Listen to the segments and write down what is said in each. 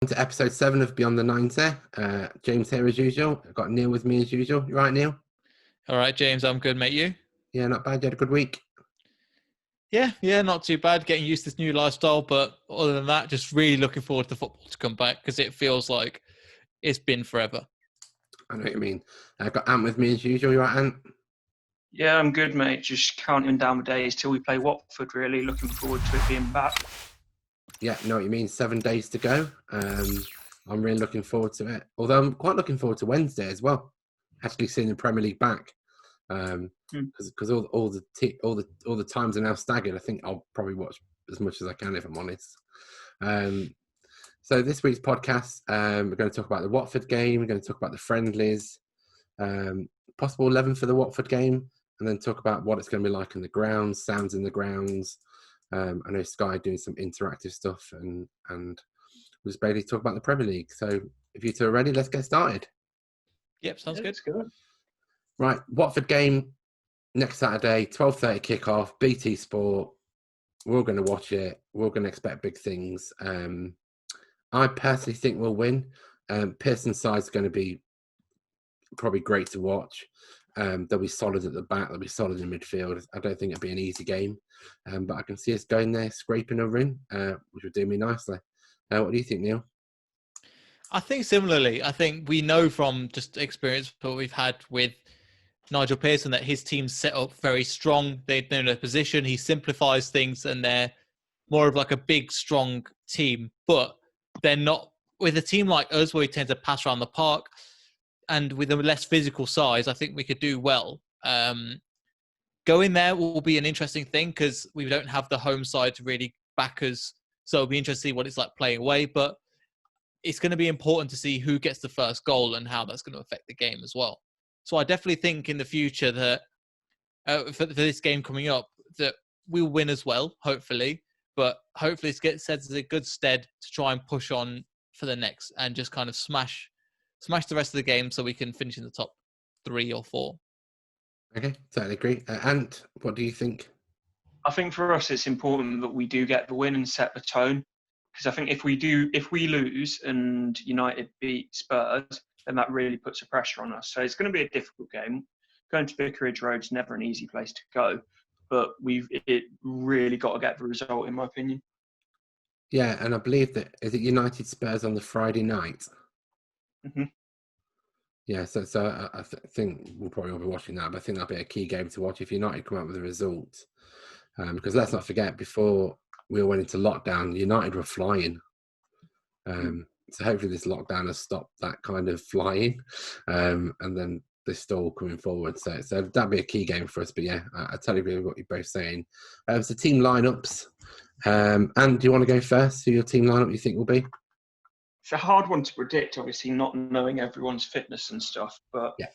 To episode 7 of Beyond the 90. James here as usual. I've got Neil with me as usual. You right, Neil? All right, James, I'm good, mate. You? Yeah, not bad. You had a good week? Yeah, not too bad. Getting used to this new lifestyle, but other than that, just really looking forward to football to come back because it feels like it's been forever. I know what you mean. I've got Ant with me as usual. You right, Ant? Yeah, I'm good, mate. Just counting down the days till we play Watford, really. Looking forward to it being back. Yeah, know what you mean. 7 days to go. I'm really looking forward to it. Although I'm quite looking forward to Wednesday as well. Actually seeing the Premier League back. Because all the times are now staggered. I think I'll probably watch as much as I can if I'm honest. So this week's podcast, we're going to talk about the Watford game. We're going to talk about the friendlies, possible 11 for the Watford game, and then talk about what it's going to be like in the grounds, sounds in the grounds. I know Sky doing some interactive stuff, and we'll just basically talk about the Premier League. So if you two are ready, let's get started. Yep, sounds good. Good. Right, Watford game next Saturday, 12:30 kickoff, BT Sport. We're all going to watch it. We're all going to expect big things. I personally think we'll win. Pearson's side is going to be probably great to watch. They'll be solid at the back. They'll be solid in midfield. I don't think it'll be an easy game. But I can see us going there, scraping a win, which would do me nicely. What do you think, Neil? I think similarly. I think we know from just experience what we've had with Nigel Pearson that his team's set up very strong. They know their position. He simplifies things, and they're more of like a big, strong team. But they're not with a team like us, where we tend to pass around the park, and with a less physical size. I think we could do well. Going there will be an interesting thing because we don't have the home side to really back us. So it'll be interesting to see what it's like playing away. But it's going to be important to see who gets the first goal and how that's going to affect the game as well. So I definitely think in the future that for this game coming up, that we'll win as well, hopefully. But hopefully it gets set as a good stead to try and push on for the next and just kind of smash the rest of the game so we can finish in the top 3 or 4. Okay, totally agree. Ant, what do you think? I think for us it's important that we do get the win and set the tone. Because I think if we lose and United beat Spurs, then that really puts a pressure on us. So it's going to be a difficult game. Going to Vicarage Road's never an easy place to go, but it really got to get the result, in my opinion. Yeah, and I believe that is it United Spurs on the Friday night. Mm-hmm. Yeah, so I think we'll probably all be watching that, but I think that'll be a key game to watch if United come out with a result. Because let's not forget, before we all went into lockdown, United were flying. So hopefully this lockdown has stopped that kind of flying, and then they're still coming forward. So that'd be a key game for us. But yeah, I totally agree with what you're both saying. So team lineups. And do you want to go first? Who your team lineup you think will be? It's a hard one to predict, obviously, not knowing everyone's fitness and stuff. But yeah,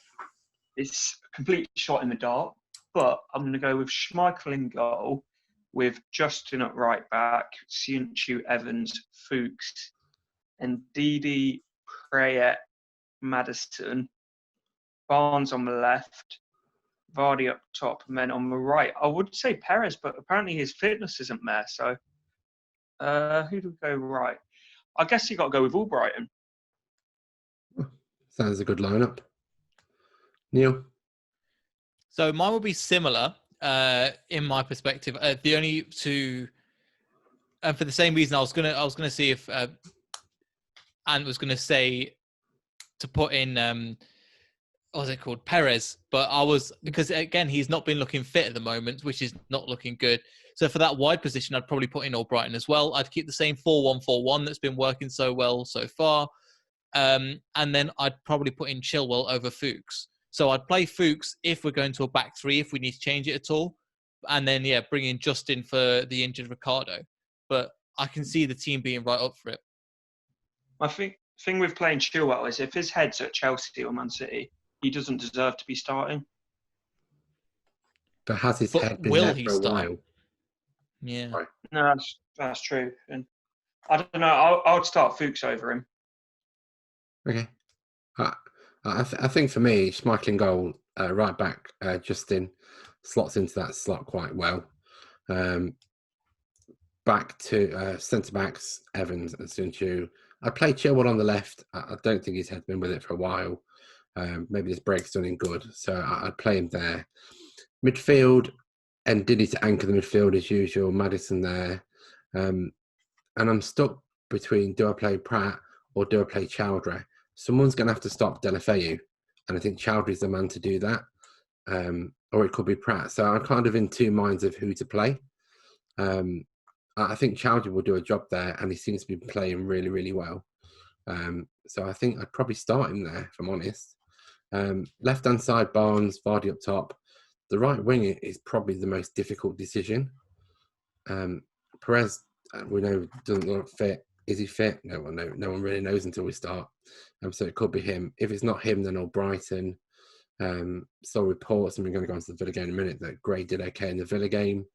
it's a complete shot in the dark. But I'm going to go with Schmeichel in goal, with Justin at right back, Siunchu, Evans, Fuchs, and Didi, Prayet, Maddison, Barnes on the left, Vardy up top, and then on the right, I would say Perez, but apparently his fitness isn't there. So who do we go right? I guess you got to go with Albrighton. Sounds a good lineup. Neil? So mine will be similar in my perspective. The only two, and for the same reason, I was gonna see if Ant was gonna say to put in what was it called, Perez, but because again he's not been looking fit at the moment, which is not looking good. So for that wide position, I'd probably put in Albrighton as well. I'd keep the same 4-1-4-1 that's been working so well so far, and then I'd probably put in Chilwell over Fuchs. So I'd play Fuchs if we're going to a back 3, if we need to change it at all. And then, bring in Justin for the injured Ricardo. But I can see the team being right up for it. I think the thing with playing Chilwell is if his head's at Chelsea or Man City, he doesn't deserve to be starting. But has his head been there for a while? Yeah. Right. No, that's true. And I don't know. I would start Fuchs over him. Okay. I think for me, Schmeichel goal, right back, Justin slots into that slot quite well. Back to centre backs, Evans and Siunchu. I'd play Chilwell on the left. I don't think his head's been with it for a while. Maybe this break's done him good, so I'd play him there. Midfield, and Diddy to anchor the midfield as usual. Maddison there, and I'm stuck between do I play Pratt or do I play Chowdhury? Someone's going to have to stop Delafeu, and I think Chowdhury's the man to do that, or it could be Pratt. So I'm kind of in two minds of who to play. I think Chowdhury will do a job there, and he seems to be playing really, really well. So I think I'd probably start him there, if I'm honest. Left-hand side, Barnes, Vardy up top. The right wing is probably the most difficult decision. Perez, we know, doesn't look fit. Is he fit? No one really knows until we start. So it could be him. If it's not him, then Albrighton. Saw reports, and we're going to go on to the Villa game in a minute, that Gray did okay in the Villa game.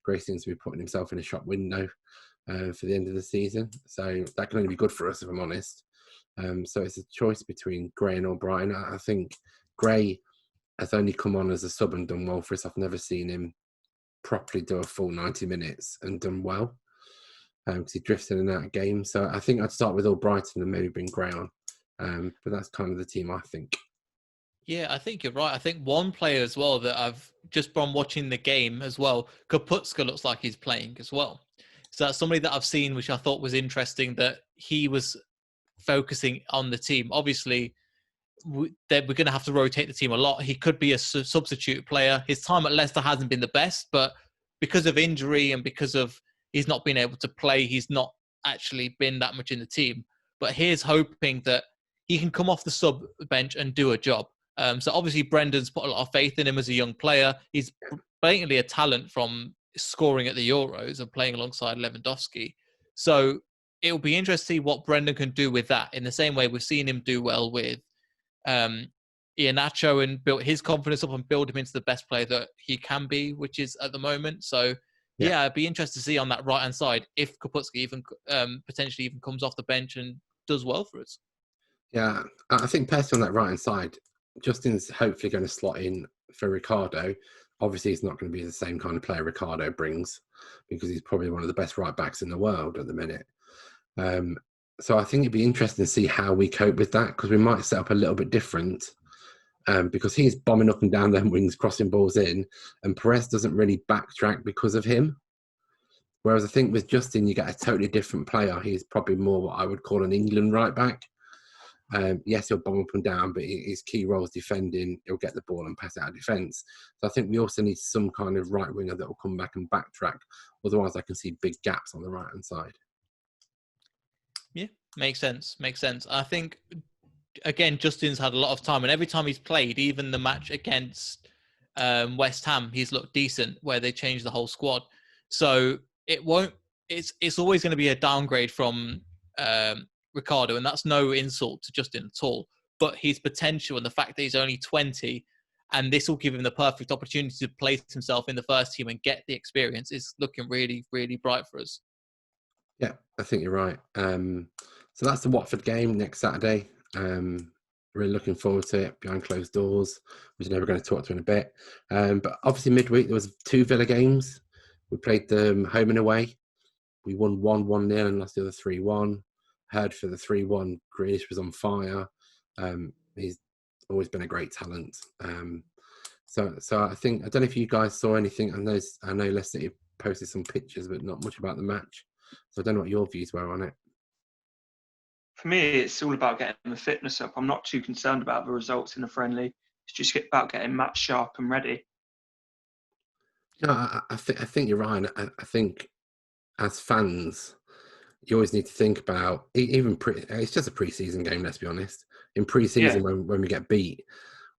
Gray seems to be putting himself in a shop window for the end of the season. So that can only be good for us, if I'm honest. So it's a choice between Gray and Albrighton. I think Gray has only come on as a sub and done well for us. I've never seen him properly do a full 90 minutes and done well, because he drifts in and out of games. So I think I'd start with Albrighton and maybe bring Gray on. But that's kind of the team, I think. Yeah, I think you're right. I think one player as well that I've just from watching the game as well, Kaputska looks like he's playing as well. So that's somebody that I've seen, which I thought was interesting, that he was focusing on the team. Obviously, we're going to have to rotate the team a lot. He could be a substitute player. His time at Leicester hasn't been the best, but because of injury and because of he's not been able to play, he's not actually been that much in the team. But here's hoping that he can come off the sub bench and do a job. So obviously Brendan's put a lot of faith in him as a young player. He's blatantly a talent from scoring at the Euros and playing alongside Lewandowski. So it'll be interesting to see what Brendan can do with that. In the same way we've seen him do well with Iheanacho and built his confidence up and build him into the best player that he can be, which is at the moment. So yeah, it'd be interesting to see on that right-hand side if Kaputski even potentially even comes off the bench and does well for us. Yeah, I think personally on that right-hand side, Justin's hopefully going to slot in for Ricardo. Obviously, he's not going to be the same kind of player Ricardo brings, because he's probably one of the best right-backs in the world at the minute. So I think it'd be interesting to see how we cope with that, because we might set up a little bit different, because he's bombing up and down them wings, crossing balls in, and Perez doesn't really backtrack because of him. Whereas I think with Justin, you get a totally different player. He's probably more what I would call an England right-back. Yes, he'll bomb up and down, but his key role is defending. He'll get the ball and pass out of defence. So I think we also need some kind of right winger that will come back and backtrack. Otherwise, I can see big gaps on the right-hand side. Yeah, makes sense. I think, again, Justin's had a lot of time, and every time he's played, even the match against West Ham, he's looked decent, where they changed the whole squad. So it won't. It's always going to be a downgrade from Ricardo, and that's no insult to Justin at all. But his potential and the fact that he's only 20, and this will give him the perfect opportunity to place himself in the first team and get the experience, is looking really, really bright for us. Yeah, I think you're right. So that's the Watford game next Saturday. Really looking forward to it behind closed doors, which I know we're going to talk to in a bit. But obviously midweek there was 2 Villa games. We played them home and away. We won 1-0 and lost the other 3-1. Heard for the 3-1. Grealish was on fire. He's always been a great talent. So I think, I don't know if you guys saw anything. I know Leicester posted some pictures, but not much about the match. So I don't know what your views were on it. For me, it's all about getting the fitness up. I'm not too concerned about the results in a friendly. It's just about getting match sharp and ready. No, I think you're right. I think as fans, you always need to think about, even it's just a pre-season game, let's be honest. In pre-season, when we get beat,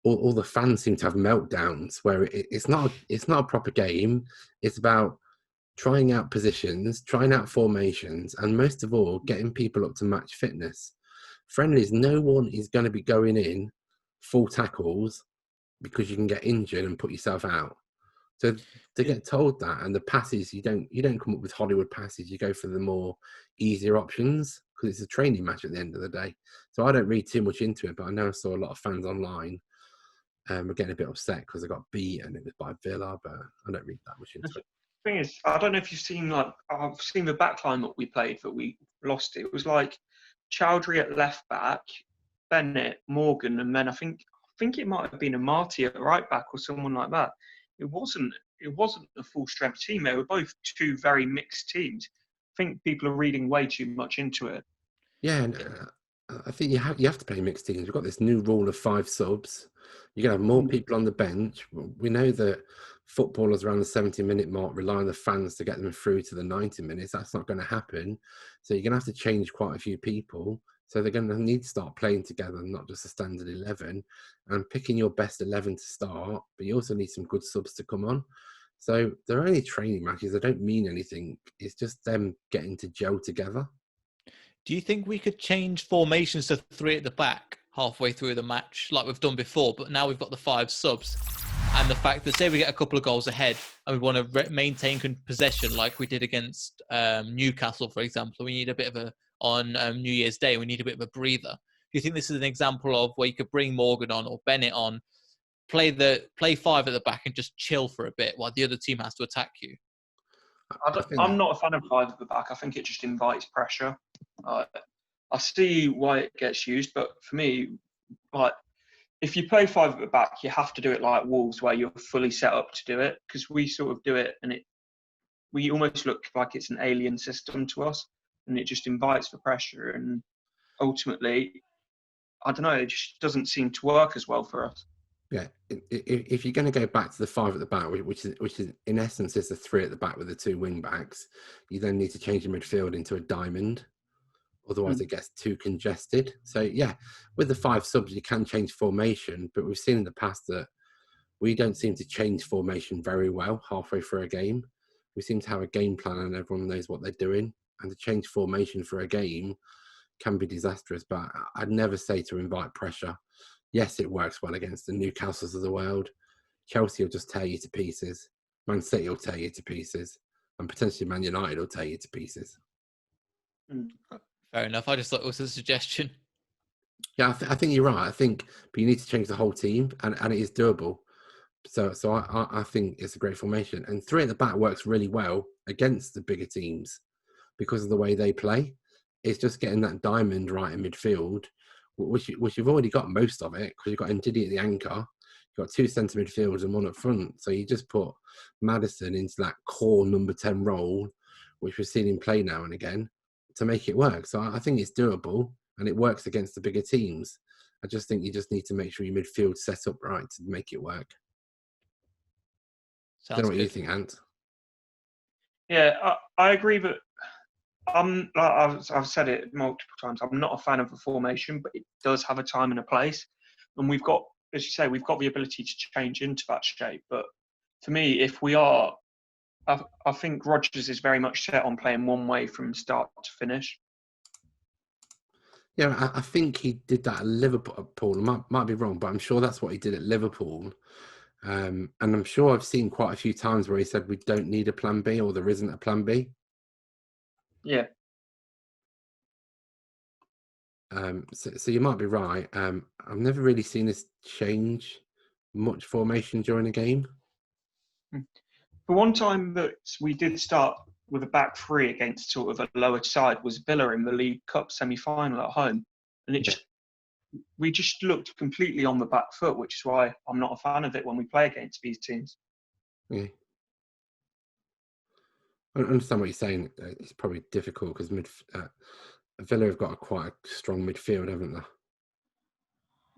all the fans seem to have meltdowns where it's not a proper game. It's about trying out positions, trying out formations, and most of all, getting people up to match fitness. Friendlies, no one is going to be going in full tackles because you can get injured and put yourself out. So to get told that, and the passes, you don't come up with Hollywood passes. You go for the more easier options because it's a training match at the end of the day. So I don't read too much into it, but I know I saw a lot of fans online were getting a bit upset because they got beat and it was by Villa, but I don't read that much into it. The thing is, I don't know if you've seen, I've seen the backline that we played that we lost. It was like Chowdhury at left back, Bennett, Morgan, and then I think it might have been a Marty at right back or someone like that. It wasn't a full strength team. They were both two very mixed teams. I think people are reading way too much into it. Yeah, and I think you have to play mixed teams. We've got this new rule of 5 subs. You're going to have more people on the bench. We know that footballers around the 70-minute mark rely on the fans to get them through to the 90 minutes. That's not going to happen. So you're going to have to change quite a few people. So they're going to need to start playing together, not just a standard 11, and picking your best 11 to start. But you also need some good subs to come on. So they're only training matches. They don't mean anything. It's just them getting to gel together. Do you think we could change formations to 3 at the back halfway through the match like we've done before, but now we've got the 5 subs? And the fact that, say we get a couple of goals ahead and we want to maintain possession like we did against Newcastle, for example, we need a bit of on New Year's Day, we need a bit of a breather. Do you think this is an example of where you could bring Morgan on or Bennett on, play 5 at the back and just chill for a bit while the other team has to attack you? I'm not a fan of 5 at the back. I think it just invites pressure. I see why it gets used, but for me, like, if you play 5 at the back, you have to do it like Wolves, where you're fully set up to do it. Because we sort of do it, and we almost look like it's an alien system to us, and it just invites the pressure. And ultimately, I don't know, it just doesn't seem to work as well for us. Yeah, if you're going to go back to the 5 at the back, which is in essence is the 3 at the back with the 2 wing backs, you then need to change the midfield into a diamond. Otherwise, it gets too congested. So, yeah, with the 5 subs, you can change formation, but we've seen in the past that we don't seem to change formation very well halfway through a game. We seem to have a game plan and everyone knows what they're doing. And to change formation for a game can be disastrous, but I'd never say to invite pressure. Yes, it works well against the Newcastles of the world. Chelsea will just tear you to pieces. Man City will tear you to pieces. And potentially Man United will tear you to pieces. Fair enough. I just thought it was a suggestion. Yeah, I think you're right. But you need to change the whole team, and it is doable. So I think it's a great formation. And 3 at the back works really well against the bigger teams because of the way they play. It's just getting that diamond right in midfield, which you've already got most of it, because you've got Ndidi at the anchor. You've got 2 centre midfielders and 1 up front. So you just put Maddison into that core number 10 role, which we've seen him play now and again, to make it work. So I think it's doable and it works against the bigger teams. I just think you just need to make sure your midfield set up right to make it work. I don't know what you think, Ant. Yeah, I agree, but I've said it multiple times. I'm not a fan of the formation, but it does have a time and a place, and we've got, as you say, we've got the ability to change into that shape. But for me, if we are, I think Rodgers is very much set on playing one way from start to finish. Yeah, I think he did that at Liverpool. I might be wrong, but I'm sure that's what he did at Liverpool. And I'm sure I've seen quite a few times where he said we don't need a plan B, or there isn't a plan B. Yeah. So you might be right. I've never really seen us change much formation during a game. The one time that we did start with a back 3 against sort of a lower side was Villa in the League Cup semi-final at home, and we just looked completely on the back foot, which is why I'm not a fan of it when we play against these teams. Yeah, I understand what you're saying. It's probably difficult because Villa have got quite a strong midfield, haven't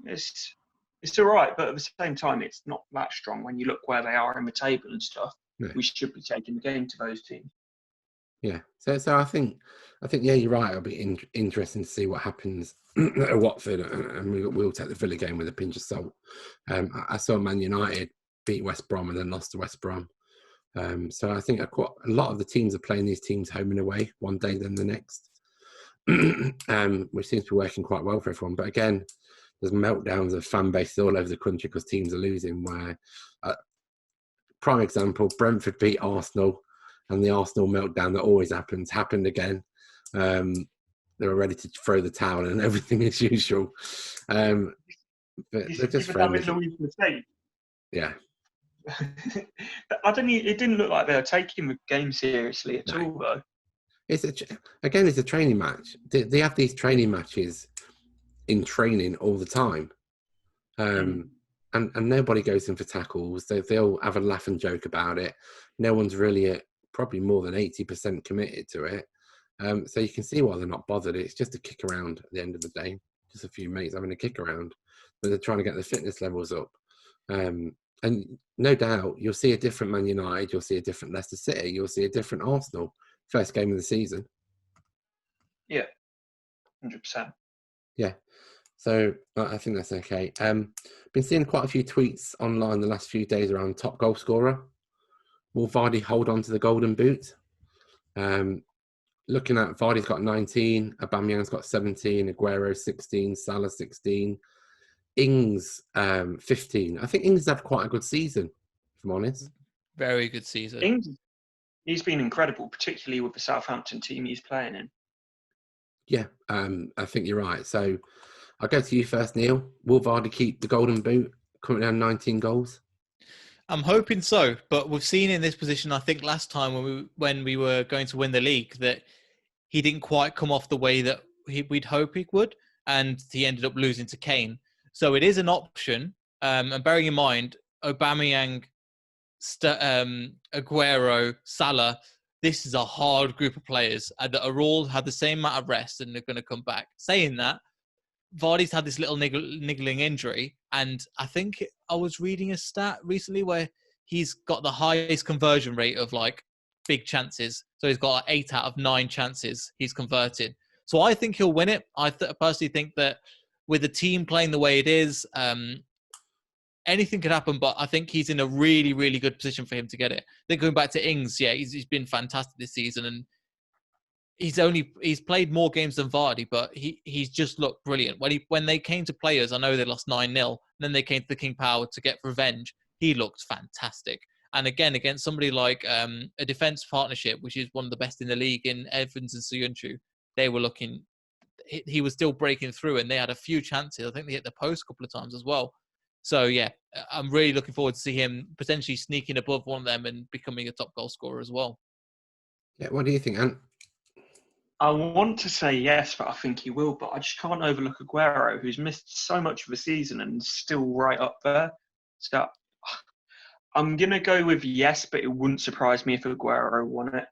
they? It's all right, but at the same time, it's not that strong when you look where they are in the table and stuff. No. We should be taking the game to those teams. Yeah, so I think yeah, you're right. It'll be interesting to see what happens at Watford, and we'll take the Villa game with a pinch of salt. I saw Man United beat West Brom and then lost to West Brom. So I think a lot of the teams are playing these teams home and away, one day then the next, which seems to be working quite well for everyone. But again, there's meltdowns of fan bases all over the country because teams are losing. Where, prime example, Brentford beat Arsenal, and the Arsenal meltdown that always happened again. They were ready to throw the towel and everything as usual. But they're just friendly. Yeah. It didn't look like they were taking the game seriously at all, though. It's a training match. They have these training matches in training all the time, and nobody goes in for tackles. They'll have a laugh and joke about it. No one's really probably more than 80% committed to it. So you can see why they're not bothered. It's just a kick around at the end of the day, just a few mates having a kick around, but they're trying to get the fitness levels up. And no doubt you'll see a different Man United, you'll see a different Leicester City, you'll see a different Arsenal first game of the season. Yeah, 100%. Yeah, so I think that's okay. Been seeing quite a few tweets online the last few days around top goal scorer. Will Vardy hold on to the golden boot? Looking at Vardy's got 19, Aubameyang's got 17, Aguero 16, Salah 16, Ings 15. I think Ings had quite a good season, if I'm honest. Very good season. Ings, he's been incredible, particularly with the Southampton team he's playing in. Yeah, I think you're right. So I'll go to you first, Neil. Will Vardy keep the golden boot, coming down 19 goals? I'm hoping so, but we've seen in this position, I think last time when we were going to win the league, that he didn't quite come off the way that we'd hope he would, and he ended up losing to Kane. So it is an option, and bearing in mind, Aubameyang, Aguero, Salah, this is a hard group of players that are all had the same amount of rest and they're going to come back. Saying that, Vardy's had this little niggling injury, and I think I was reading a stat recently where he's got the highest conversion rate of like big chances. So he's got 8 out of 9 chances he's converted. So I think he'll win it. I personally think that with the team playing the way it is, anything could happen, but I think he's in a really, really good position for him to get it. Then going back to Ings, yeah, he's been fantastic this season, and he's played more games than Vardy, but he's just looked brilliant. When they came to players, I know they lost 9-0, then they came to the King Power to get revenge. He looked fantastic. And again, against somebody like a defence partnership, which is one of the best in the league in Evans and Soyuncu, they were looking, he was still breaking through, and they had a few chances. I think they hit the post a couple of times as well. So yeah, I'm really looking forward to see him potentially sneaking above one of them and becoming a top goal scorer as well. Yeah, what do you think, Ant? I want to say yes, but I think he will. But I just can't overlook Aguero, who's missed so much of the season and still right up there. So I'm going to go with yes, but it wouldn't surprise me if Aguero won it.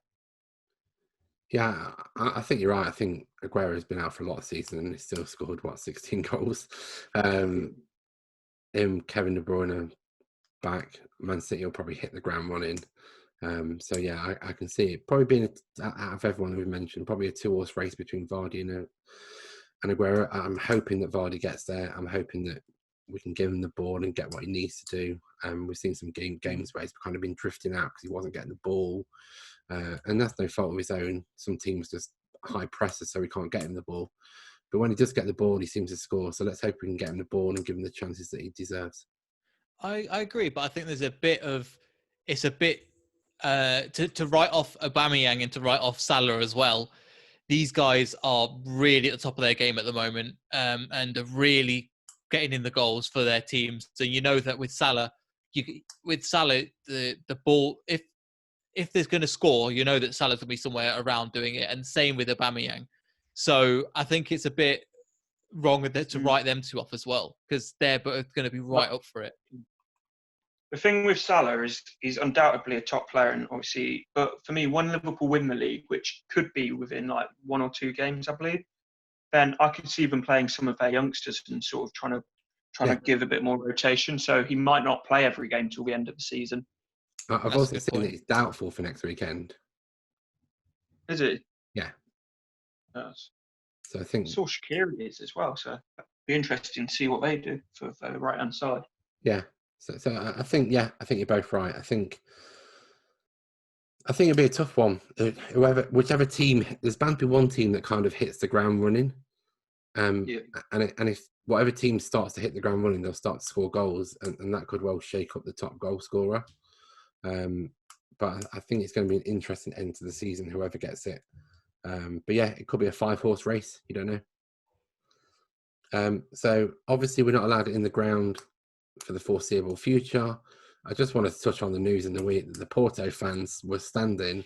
Yeah, I think you're right. I think Aguero's been out for a lot of season and he's still scored, 16 goals. Kevin De Bruyne back. Man City will probably hit the ground running. So yeah, I can see it probably being out of everyone we've mentioned, probably a 2-horse race between Vardy and Aguero. I'm hoping that Vardy gets there. I'm hoping that we can give him the ball and get what he needs to do. We've seen some games where he's kind of been drifting out because he wasn't getting the ball, and that's no fault of his own. Some teams just high pressers, so he can't get him the ball. But when he does get the ball, he seems to score. So let's hope we can get him the ball and give him the chances that he deserves. I agree, but I think there's a bit to write off Aubameyang and to write off Salah as well. These guys are really at the top of their game at the moment, and are really getting in the goals for their teams. So you know that with Salah, the ball, if there's going to score, you know that Salah's going to be somewhere around doing it, and same with Aubameyang. So I think it's a bit wrong to write them two off as well, because they're both going to be right up for it. The thing with Salah is he's undoubtedly a top player, and obviously, but for me, when Liverpool win the league, which could be within like 1 or 2 games, I believe, then I could see them playing some of their youngsters and sort of trying to give a bit more rotation. So he might not play every game till the end of the season. I've also seen that he's doubtful for next weekend. Is it? Yeah. Yes. So I think Saw Shaqiri is as well. So it'd be interesting to see what they do for the right hand side. Yeah. So I think you're both right. I think it'd be a tough one. Whichever team, there's bound to be one team that kind of hits the ground running. And if whatever team starts to hit the ground running, they'll start to score goals, and that could well shake up the top goal scorer. But I think it's going to be an interesting end to the season, whoever gets it. But yeah, it could be a 5-horse race. You don't know. So obviously we're not allowed it in the ground for the foreseeable future. I just wanted to touch on the news in the week that the Porto fans were standing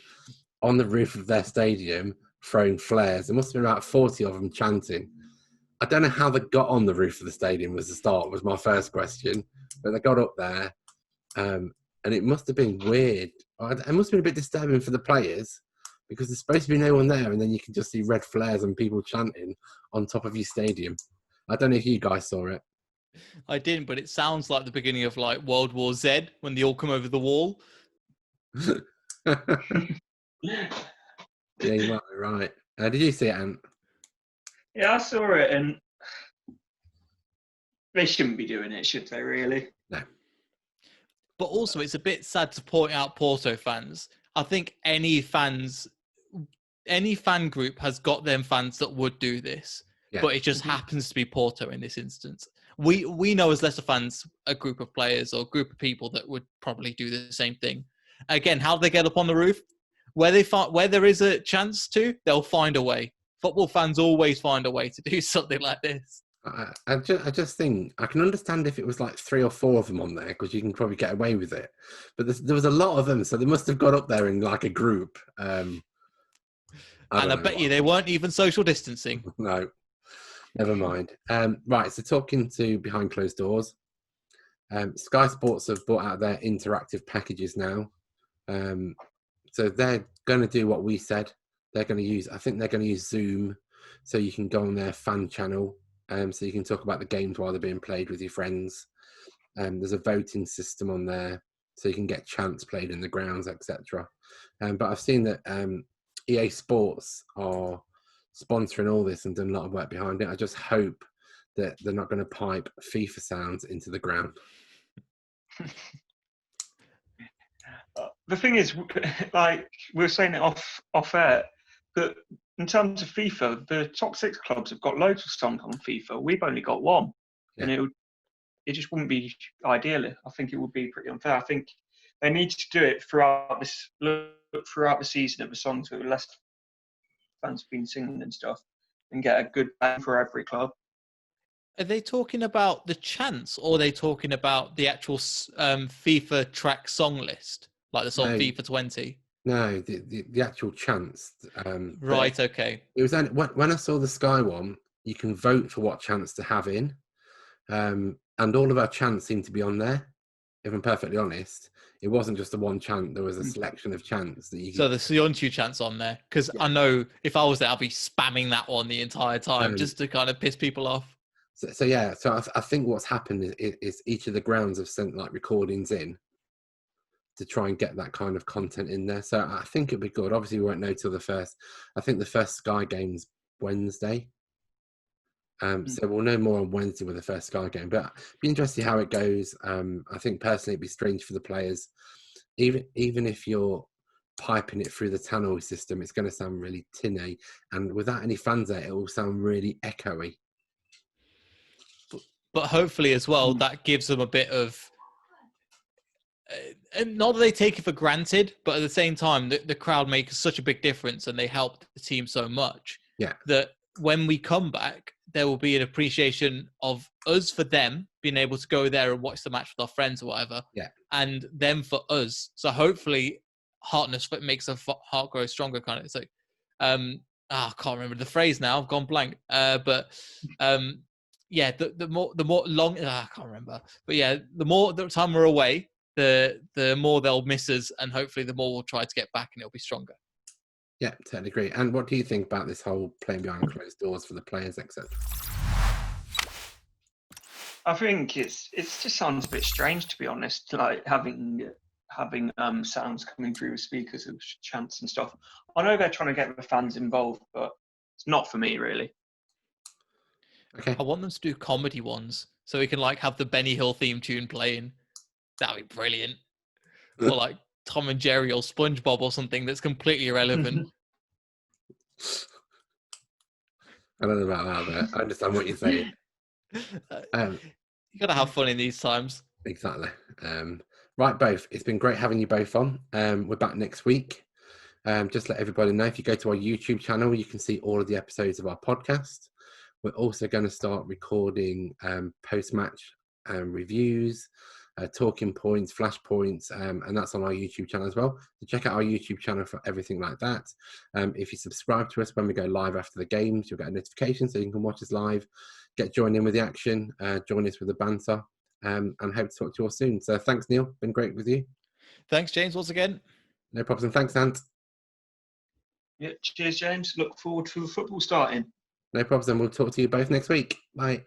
on the roof of their stadium throwing flares. There must have been about 40 of them chanting. I don't know how they got on the roof of the stadium was the start, was my first question. But they got up there, and it must have been weird. It must have been a bit disturbing for the players, because there's supposed to be no one there, and then you can just see red flares and people chanting on top of your stadium. I don't know if you guys saw it. I didn't, but it sounds like the beginning of like World War Z when they all come over the wall. Yeah, you might be right. Did you see it, Ant? Yeah, I saw it, and they shouldn't be doing it, should they, really? No. But also, it's a bit sad to point out Porto fans. I think any fan group has got them fans that would do this, but it just happens to be Porto in this instance. We know as Leicester fans a group of players or a group of people that would probably do the same thing. Again, how do they get up on the roof? Where there is a chance to, they'll find a way. Football fans always find a way to do something like this. I just think I can understand if it was like 3 or 4 of them on there, because you can probably get away with it. But there was a lot of them, so they must have got up there in like a group. I bet you they weren't even social distancing. No, never mind. Right, so talking to behind closed doors, Sky Sports have brought out their interactive packages now. So they're going to do what we said. I think they're going to use Zoom, so you can go on their fan channel, so you can talk about the games while they're being played with your friends. There's a voting system on there, so you can get chants played in the grounds, etc. But I've seen that EA Sports are sponsoring all this and doing a lot of work behind it. I just hope that they're not going to pipe FIFA sounds into the ground. The thing is, like we were saying it off air, that in terms of FIFA, the top 6 clubs have got loads of songs on FIFA. We've only got one, and it just wouldn't be ideal. I think it would be pretty unfair. I think they need to do it throughout the season of the songs that Leicester fans have been singing and stuff, and get a good bang for every club. Are they talking about the chants, or are they talking about the actual FIFA track song list, like the song FIFA 20? No, the actual chants. Right. Okay. It was when I saw the Sky one. You can vote for what chants to have in, and all of our chants seem to be on there. If I'm perfectly honest, it wasn't just the one chant. There was a selection of chants that you. So the Sionchu chant's on there, because I know if I was there, I'd be spamming that one the entire time just to kind of piss people off. So I think what's happened is each of the grounds have sent like recordings in to try and get that kind of content in there. So I think it'll be good. Obviously, we won't know till the first. I think the first Sky game's Wednesday. So we'll know more on Wednesday with the first Sky game. But it'd be interesting how it goes. I think personally it'd be strange for the players. Even if you're piping it through the tannoy system, it's going to sound really tinny. And without any fans there, it will sound really echoey. But hopefully as well, that gives them a bit of... not that they take it for granted, but at the same time, the crowd makes such a big difference and they help the team so much that when we come back, there will be an appreciation of us for them being able to go there and watch the match with our friends or whatever, and them for us. So hopefully, heartness makes a heart grow stronger. Kind of, it's like, I can't remember the phrase now. I've gone blank. The more long, I can't remember. But the more the time we're away, the more they'll miss us, and hopefully the more we'll try to get back, and it'll be stronger. Yeah, totally agree. And what do you think about this whole playing behind closed doors for the players, etc.? I think it just sounds a bit strange, to be honest. Like having sounds coming through with speakers of chants and stuff. I know they're trying to get the fans involved, but it's not for me, really. Okay. I want them to do comedy ones, so we can like have the Benny Hill theme tune playing. That'd be brilliant. Or like Tom and Jerry or SpongeBob or something that's completely irrelevant. I don't know about that, but I understand what you're saying. You gotta have fun in these times. Exactly. Right, both. It's been great having you both on. We're back next week. Just let everybody know, if you go to our YouTube channel, you can see all of the episodes of our podcast. We're also going to start recording post-match reviews. talking points, flash points, and that's on our YouTube channel as well. So check out our YouTube channel for everything like that. If you subscribe to us when we go live after the games, you'll get a notification so you can watch us live, join in with the action, join us with the banter, and hope to talk to you all soon. So thanks, Neil. Been great with you. Thanks, James, once again. No problem. Thanks, Ant. Yeah, cheers, James. Look forward to the football starting. No problem. We'll talk to you both next week. Bye.